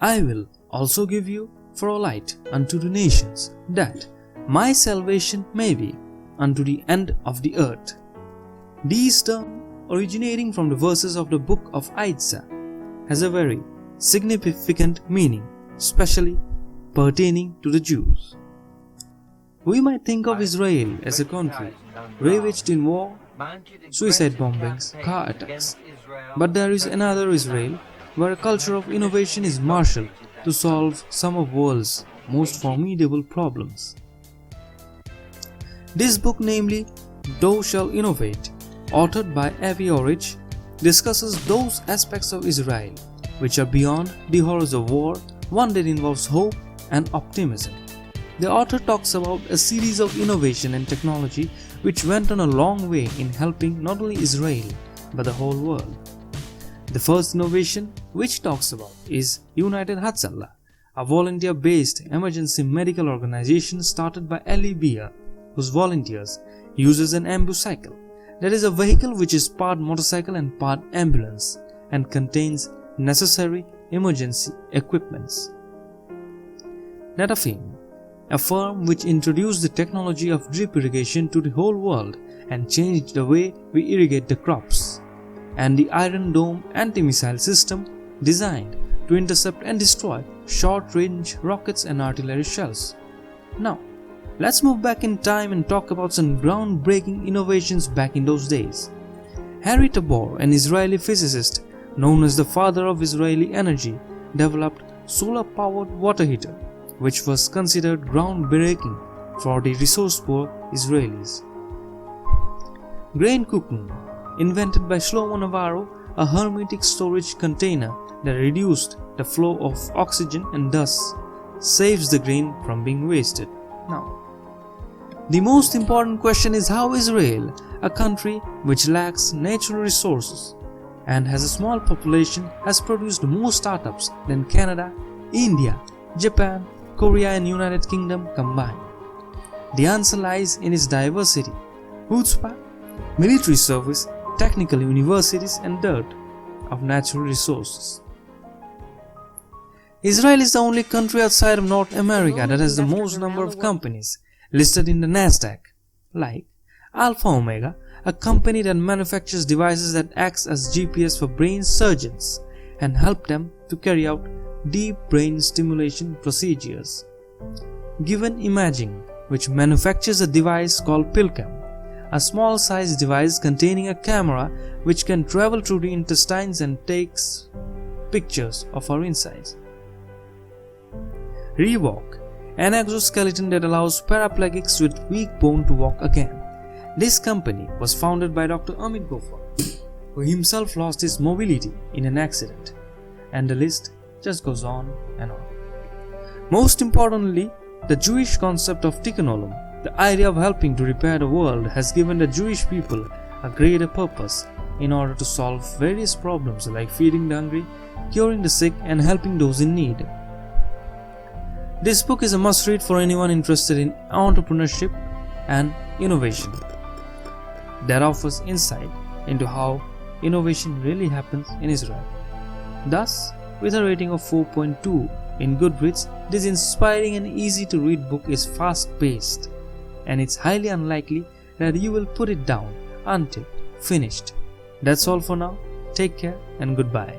I will also give you for a light unto the nations, that my salvation may be unto the end of the earth. These terms, originating from the verses of the book of Isaiah, has a very significant meaning, especially pertaining to the Jews. We might think of Israel as a country ravaged in war, suicide bombings, car attacks. But there is another Israel where a culture of innovation is marshaled to solve some of the world's most formidable problems. This book, namely Thou Shalt Innovate, authored by Avi Jorisch, discusses those aspects of Israel which are beyond the horrors of war, one that involves hope and optimism. The author talks about a series of innovation and technology which went on a long way in helping not only Israel but the whole world. The first innovation which talks about is United Hatzalah, a volunteer-based emergency medical organization started by Ali Bia, whose volunteers uses an ambush cycle. That is a vehicle which is part motorcycle and part ambulance and contains necessary emergency equipments. Netafim, a firm which introduced the technology of drip irrigation to the whole world and changed the way we irrigate the crops. And the Iron Dome anti-missile system designed to intercept and destroy short-range rockets and artillery shells. Now, let's move back in time and talk about some groundbreaking innovations back in those days. Harry Tabor, an Israeli physicist known as the father of Israeli energy, developed solar-powered water heater, which was considered groundbreaking for the resource-poor Israelis. Grain cooking, invented by Shlomo Navarro, a hermetic storage container that reduced the flow of oxygen and thus saves the grain from being wasted. Now, the most important question is how Israel, a country which lacks natural resources and has a small population, has produced more startups than Canada, India, Japan, Korea and United Kingdom combined. The answer lies in its diversity, chutzpah, military service, technical universities and dearth of natural resources. Israel is the only country outside of North America that has the most number of companies listed in the Nasdaq, like Alpha Omega, a company that manufactures devices that acts as GPS for brain surgeons and help them to carry out deep brain stimulation procedures. Given Imaging, which manufactures a device called PillCam, a small-sized device containing a camera which can travel through the intestines and takes pictures of our insides. Rewalk, an exoskeleton that allows paraplegics with weak bone to walk again. This company was founded by Dr. Amit Gofar, who himself lost his mobility in an accident, and the list just goes on and on. Most importantly, the Jewish concept of tikkun olam, the idea of helping to repair the world, has given the Jewish people a greater purpose in order to solve various problems like feeding the hungry, curing the sick, and helping those in need. This book is a must-read for anyone interested in entrepreneurship and innovation that offers insight into how innovation really happens in Israel. Thus, with a rating of 4.2 in Goodreads, this inspiring and easy-to-read book is fast-paced, and it's highly unlikely that you will put it down until finished. That's all for now. Take care and goodbye.